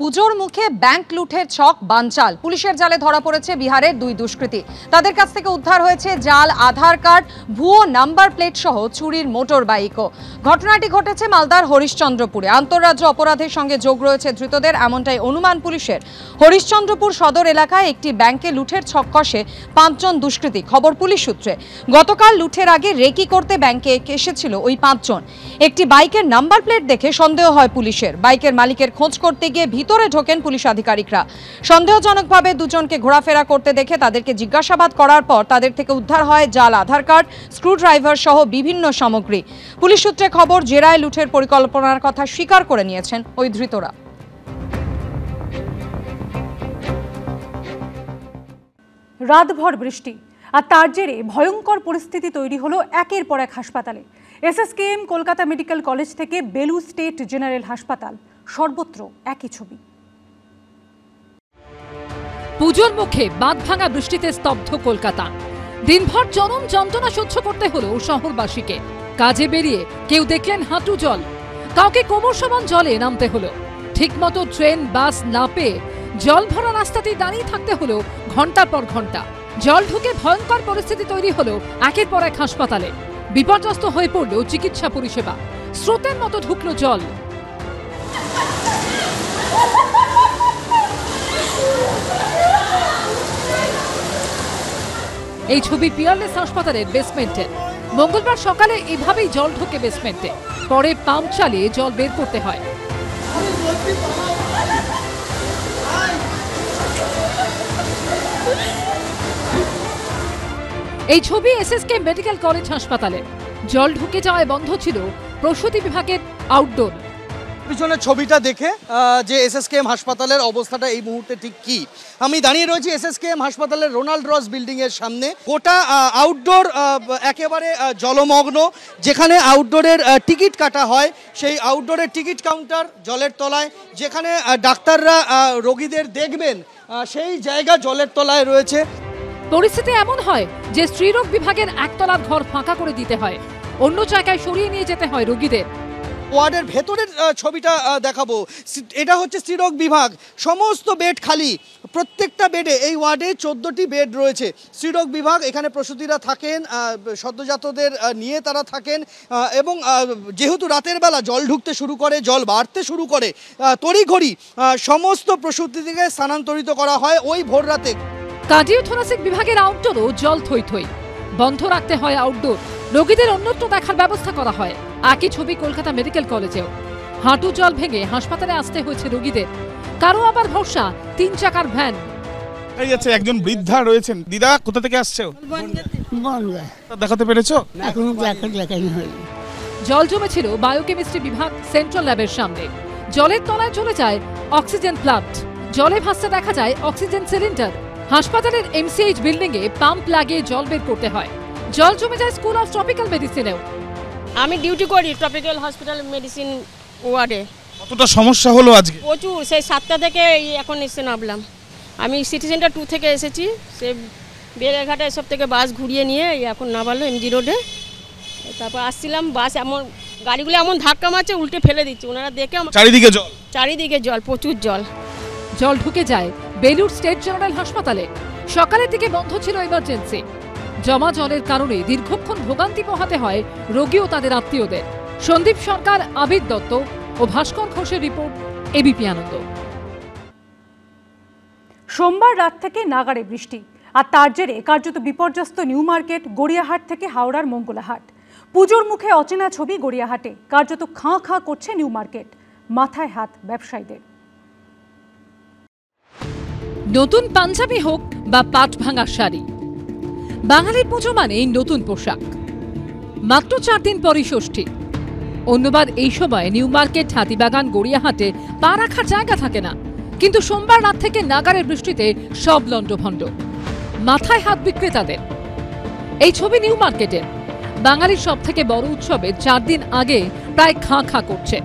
পুজোর মুখে ব্যাংক লুঠের ছক বানচাল। পুলিশের জালে ধরা পড়েছে বিহারের দুই দুষ্কৃতী। তাদের কাছ থেকে উদ্ধার হয়েছে জাল আধার কার্ড, ভুয়ো নাম্বার প্লেট সহ চুরির মোটর বাইকও। ঘটনাটি ঘটেছে মালদার হরিশ্চন্দ্রপুরে। আন্তঃরাজ্য অপরাধের সঙ্গে যোগ রয়েছে ধৃতদের, এমনটাই অনুমান পুলিশের। হরিশ্চন্দ্রপুর সদর এলাকায় একটি ব্যাংকে লুঠের ছক কষে 5 জন দুষ্কৃতী। খবর পুলিশ সূত্রে, গতকাল লুঠের আগে রেকি করতে ব্যাংকে এসেছিল ওই 5 জন। একটি বাইকের নাম্বার প্লেট দেখে সন্দেহ হয় পুলিশের। বাইকের মালিকের খোঁজ করতে গিয়ে ভিতরে ঢোকেন পুলিশ আধিকারিকরা। সন্দেহজনকভাবে দুজনকে ঘোরাফেরা করতে দেখে তাদেরকে জিজ্ঞাসাবাদ করার পর তাদের থেকে উদ্ধার হয় জাল আধার কার্ড, স্ক্রুড্রাইভার সহ বিভিন্ন সামগ্রী। পুলিশ সূত্রে খবর, জেরায় লুঠের পরিকল্পনার কথা স্বীকার করে নিয়েছেন ওই ধৃতরা। রাতভর বৃষ্টি আর তার জেরে ভয়ঙ্কর পরিস্থিতি তৈরি হলো একের পর এক হাসপাতালে। এসএসকেএম কলকাতা মেডিকেল কলেজ থেকে বেলুর স্টেট জেনারেল হাসপাতাল, সর্বত্র একই ছবি। পুজোর মুখে বাঁধভাঙা বৃষ্টিতে স্তব্ধ কলকাতা। দিনভর চরম যন্ত্রণা সহ্য করতে হলো শহরবাসীকে। কাজে বেরিয়ে কেউ দেখলেন হাঁটু জল, কাউকে কোমর সমান জলে নামতে হলো। ঠিকমতো ট্রেন বাস না পেয়ে জল ভরা রাস্তাতেই দাঁড়িয়ে থাকতে হলো ঘন্টার পর ঘন্টা। জল ঢুকে ভয়ঙ্কর পরিস্থিতি তৈরি হলো একের পর এক হাসপাতালে। বিপর্যস্ত হয়ে পড়ল চিকিৎসা পরিষেবা। স্রোতের মতো ঢুকলো জল। এই ছবি পিয়ারলেস হাসপাতালের বেসমেন্টের। মঙ্গলবার সকালে এভাবেই জল ঢোকে বেসমেন্টে। পরে পাম্প চালিয়ে জল বের করতে হয়। এই ছবি এসএসকে মেডিকেল কলেজ হাসপাতালে। জল ঢুকে যাওয়ায় বন্ধ ছিল প্রসূতি বিভাগের আউটডোর। পিছনে ছবিটা দেখে যে এসএসকেএম হাসপাতালের অবস্থাটা এই মুহূর্তে ঠিক কি, আমি দাঁড়িয়ে রয়েছি এসএসকেএম হাসপাতালের রোনাল্ড রস বিল্ডিং এর সামনে। গোটা আউটডোর একেবারে জলমগ্ন। যেখানে আউটডোরের টিকিট কাটা হয়, সেই আউটডোরের টিকিট কাউন্টার জলের তলায়। যেখানে ডাক্তাররা রোগীদের দেখবেন, সেই জায়গা জলের তলায় রয়েছে। পরিস্থিতি এমন হয় যে স্ত্রীরোগ বিভাগের একতলার ঘর ফাঁকা করে দিতে হয়, অন্য জায়গায় সরিয়ে নিয়ে যেতে হয় রোগীদের। ওয়ার্ডের ভেতরের ছবিটা দেখাবো। এটা হচ্ছে স্ত্রীরোগ বিভাগ, সমস্ত বেড খালি। প্রত্যেকটা বেডে, এই ওয়ার্ডে 14টি বেড রয়েছে। স্ত্রীরোগ বিভাগ, এখানে প্রসূতিরা থাকেন, সদ্যজাতদের নিয়ে তারা থাকেন। এবং যেহেতু রাতের বেলা জল ঢুকতে শুরু করে, জল বাড়তে শুরু করে, তড়িঘড়ি সমস্ত প্রসূতিকে স্থানান্তরিত করা হয় ওই ভোর রাতে। কার্ডিওথোরাসিক বিভাগের আউটডোরও জল থই থই। বন্ধ রাখতে হয় আউটডোর, রোগীদের অন্যত্র দেখার ব্যবস্থা করা হয়। একই ছবি কলকাতা মেডিকেল কলেজেও। হাঁটু জল ভেঙে হাসপাতালে আসতে হয়েছে রোগীদের। কারো আবার ভরসা 3 চাকার ভ্যান। এই যাচ্ছে একজন বৃদ্ধা রয়েছেন। দিদা, কোথা থেকে আসছো? দেখাতে পেরেছো? জল জমেছিল বায়োকেমিস্ট্রি বিভাগ সেন্ট্রাল ল্যাবের সামনে। জলের তলায় চলে যায় অক্সিজেন প্লান্ট। জলে ভাসতে দেখা যায় অক্সিজেন সিলিন্ডার। হাসপাতালের এমসিএইচ বিল্ডিং এ পাম্প লাগিয়ে জল বের করতে হয়। জল জমে যায় স্কুল অফ ট্রপিক্যাল মেডিসিনেও। আমি ডিউটি করি ট্রপিক্যাল হসপিটাল মেডিসিন ওয়ার্ডে। কতটা সমস্যা হলো আজকে? প্রচুর। সেই 7টা থেকে এখন এসে নামলাম। আমি সিটি সেন্টার 2 থেকে এসেছি। সে বেড়েঘাটা এসব থেকে বাস ঘুরিয়ে নিয়ে এখন নামালো এমজি রোডে। তারপর আসছিলাম, বাস এমন, গাড়িগুলো এমন ধাক্কা মারছে, উল্টে ফেলে দিচ্ছে। ওনারা দেখে চারিদিকে জল, চারিদিকে জল, প্রচুর জল। জল ঢুকে যায় বেলুর স্টেট জেনারেল হাসপাতালে। সকালের দিকে বন্ধ ছিল এমার্জেন্সি। জমা জলের কারণে দীর্ঘক্ষণ ভোগান্তি পোহাতে হয় রোগী ও তাদের আত্মীয়দের। সন্দীপ সরকার, আবির দত্ত ও ভাস্কর ঘোষের রিপোর্ট, এবিপি আনন্দ। সোমবার রাত থেকে নাগাড়ে বৃষ্টি আর তার জেরে কার্যত বিপর্যস্ত নিউ মার্কেট, গড়িয়াহাট থেকে হাওড়ার মঙ্গলাহাট। পুজোর মুখে অচেনা ছবি গড়িয়াহাটে। কার্যত খাঁ খাঁ করছে নিউ মার্কেট, মাথায় হাত ব্যবসায়ীদের। নতুন পাঞ্জাবি হোক বা পাট ভাঙা শাড়ি, বাঙালির পুজো মানেই নতুন পোশাক। মাত্র 4 দিন পরই ষষ্ঠী। অন্যবার এই সময় নিউ মার্কেট, হাতিবাগান, গড়িয়াহাটে পা রাখার জায়গা থাকে না। কিন্তু সোমবার রাত থেকে নাগাড়ের বৃষ্টিতে সব লণ্ডভণ্ড। মাথায় হাত বিক্রেতাদের। এই ছবি নিউ মার্কেটের। বাঙালির সব থেকে বড় উৎসবের 4 দিন আগে প্রায় খাঁ খাঁ করছে।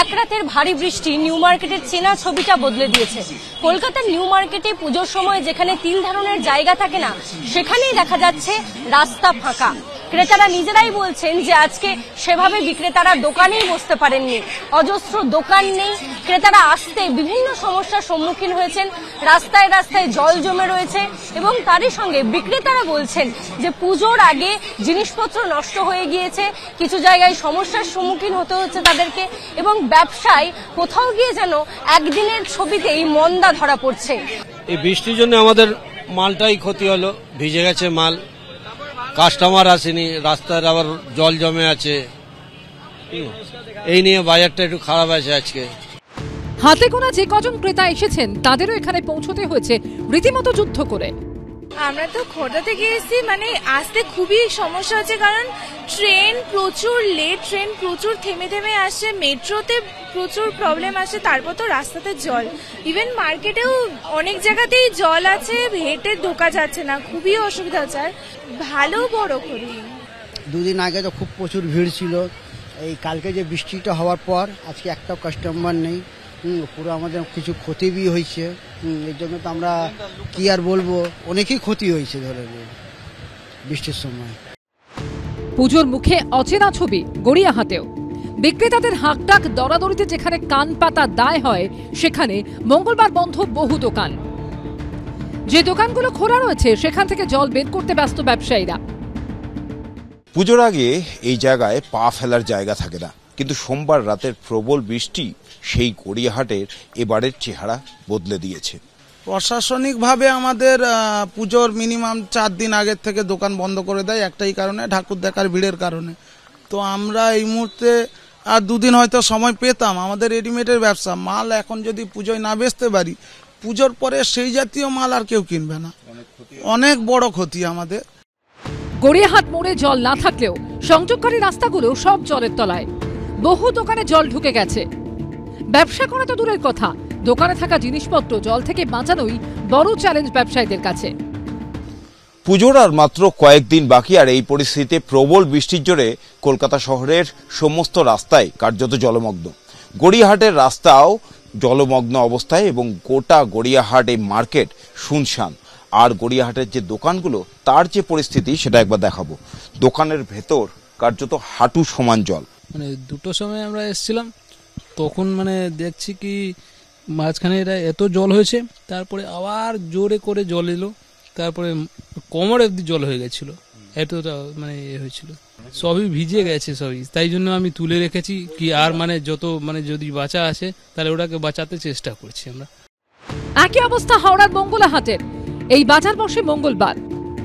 এক রাতের ভারী বৃষ্টি নিউ মার্কেটের চেনা ছবিটা বদলে দিয়েছে। কলকাতার নিউ মার্কেটে পুজোর সময় যেখানে তিল ধারণের জায়গা থাকে না, সেখানেই দেখা যাচ্ছে রাস্তা ফাঁকা। ক্রেতারা নিজেরাই বলছেন যে আজকে সেভাবে বিক্রেতারা দোকানেই বসতে পারেননি, অজস্র দোকান নেই, ক্রেতারা আসতে বিভিন্ন সমস্যার সম্মুখীন হয়েছেন, রাস্তায় রাস্তায় জল জমে রয়েছে এবং তারই সঙ্গে বিক্রেতারা বলছেন যে পুজোর আগে জিনিসপত্র নষ্ট হয়ে গিয়েছে, কিছু জায়গায় সমস্যার সম্মুখীন হতে হচ্ছে তাদেরকে এবং ব্যবসায় কোথাও গিয়ে যেন একদিনের ছবিতেই মন্দা ধরা পড়ছে। এই বৃষ্টির জন্য আমাদের মালটাই ক্ষতি হলো, ভিজে গেছে মাল, কাস্টমার আসেনি, রাস্তার আবার জল জমে আছে, এই নিয়ে বাজারটা একটু খারাপ আছে আজকে। হাতে গোনা যে কজন ক্রেতা এসেছেন তাদেরও এখানে পৌঁছতে হয়েছে রীতিমতো যুদ্ধ করে। আমরা তো খোর্ধা থেকে এসেছি, মানে আসতে খুবই সমস্যা হচ্ছে, কারণ ট্রেন প্রচুর লেট, ট্রেন প্রচুর থেমে থেমে আসে, মেট্রোতে প্রচুর প্রবলেম আসে, তারপর তো রাস্তাতে জল, ইভেন মার্কেটেও অনেক জায়গাতেই জল আছে, হেঁটে ঢোকা যাচ্ছে না, খুবই অসুবিধা হচ্ছে। আর ভালো বড় করি দুদিন আগে তো খুব প্রচুর ভিড় ছিল, এই কালকে যে বৃষ্টিটা হওয়ার পর আজকে একটাও কাস্টমার নেই, পুরো আমাদের কিছু ক্ষতি হয়েছে, এর জন্য তো আমরা কি আর বলবো, অনেকই ক্ষতি হয়েছে ধরে বৃষ্টির সময়। পুজোর মুখে অচেনা ছবি গড়িয়াহাটেও। বিক্রেতাদের হাঁকটাক দরাদরিতে যেখানে কান পাতা দায় হয়, সেখানে মঙ্গলবার বন্ধ বহু দোকান। যে দোকানগুলো খোলা রয়েছে সেখান থেকে জল বের করতে ব্যস্ত ব্যবসায়ীরা। পুজোর আগে এই জায়গায় পা ফেলার জায়গা থাকে না, কিন্তু সোমবার রাতের প্রবল বৃষ্টি সেই গড়িয়াহাটের এবারের চেহারা বদলে দিয়েছে। প্রশাসনিকভাবে আমাদের পুজোর মিনিমাম 4 দিন আগের থেকে দোকান বন্ধ করে দেয়, একটাই কারণে, ঠাকুর দেখার ভিড়ের কারণে। তো আমরা এই মুহূর্তে আর 2 দিন হয়তো সময় পেতাম, আমাদের রেডিমেডের ব্যবসা, মাল এখন যদি পুজোয় না বেচতে পারি, পুজোর পরে সেই জাতীয় মাল আর কেউ কিনবে না, অনেক বড় ক্ষতি আমাদের। গড়িয়াহাট মোড়ে জল না থাকলেও সংযোগকারী রাস্তাগুলো সব জলের তলায়, বহু দোকানে জল ঢুকে গেছে। ব্যবসা করা তো দূরের কথা, দোকানে থাকা জিনিসপত্র জল থেকে বাঁচানোই বড় চ্যালেঞ্জ ব্যবসায়ীদের কাছে। পুজোর আর মাত্র কয়েকদিন বাকি, আর এই পরিস্থিতিতে প্রবল বৃষ্টির জোরে কলকাতা শহরের সমস্ত রাস্তায় কার্যত জলমগ্ন। গড়িয়াহাটের রাস্তাও জলমগ্ন অবস্থায় এবং গোটা গড়িয়াহাট এই মার্কেট শুনশান। আর গড়িয়াহাটের যে দোকানগুলো, তার যে পরিস্থিতি সেটা একবার দেখাবো। দোকানের ভেতর কার্যত হাঁটু সমান জল। মানে 2টোর সময় আমরা এসেছিলাম, তখন মানে দেখছি কি মাঝখানে এটা এত জল হয়েছে, তারপরে আবার জোরে করে জল এলো, তারপরে কোমর অবধি জল হয়ে গেছিল, এতটা মানে হয়েছিল, সবই ভিজে গেছে সবই। তাই জন্য আমি তুলে রেখেছি কি আর মানে যত মানে যদি বাঁচা আছে তাহলে ওটাকে বাঁচাতে চেষ্টা করছি আমরা। একই অবস্থা হাওড়ার মঙ্গলাহাটের। এই বাজার বসে মঙ্গলবার,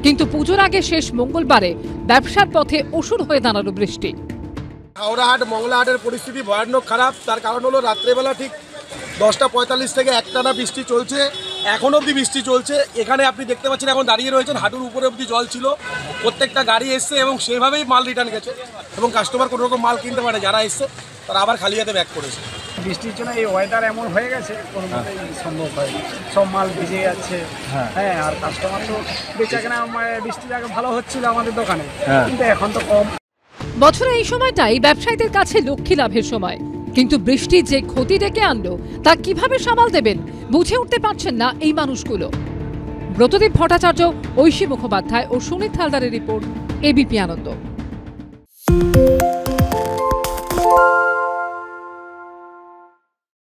কিন্তু পুজোর আগে শেষ মঙ্গলবারে ব্যবসার পথে অসুর হয়ে দাঁড়ালো বৃষ্টি। হাওড়াহাট মঙ্গলাহাটের পরিস্থিতি ভয়ানক খারাপ। তার কারণ হলো রাত্রেবেলা ঠিক 10:45 থেকে একটানা বৃষ্টি চলছে, এখন অবধি বৃষ্টি চলছে। এখানে আপনি দেখতে পাচ্ছেন এখন দাঁড়িয়ে রয়েছেন, হাঁটুর উপরে অবধি জল ছিল, প্রত্যেকটা গাড়ি এসছে এবং সেভাবেই মাল রিটার্ন গেছে এবং কাস্টমার কোনো রকম মাল কিনতে পারে, যারা এসছে তারা আবার খালি হাতে ব্যাক করেছে। বৃষ্টির জন্য এই ওয়েদার এমন হয়ে গেছে, কোনোভাবেই সম্ভব হয়, সব মাল ভিজে যাচ্ছে। হ্যাঁ, আর কাস্টমার তো বেচা কেনা বৃষ্টির আগে ভালো হচ্ছিল আমাদের দোকানে, কিন্তু এখন তো কম। বছরে এই সময়টাই ব্যবসায়ীদের কাছে লক্ষ্মী লাভের সময়, কিন্তু বৃষ্টি যে ক্ষতি ডেকে আনলো তা কিভাবে সামাল দেবেন বুঝে উঠতে পারছেন না এই মানুষগুলো। ব্রতদীপ ভট্টাচার্য, ঐশী মুখোপাধ্যায় ও সুনীত হালদারের রিপোর্ট, এবিপি আনন্দ।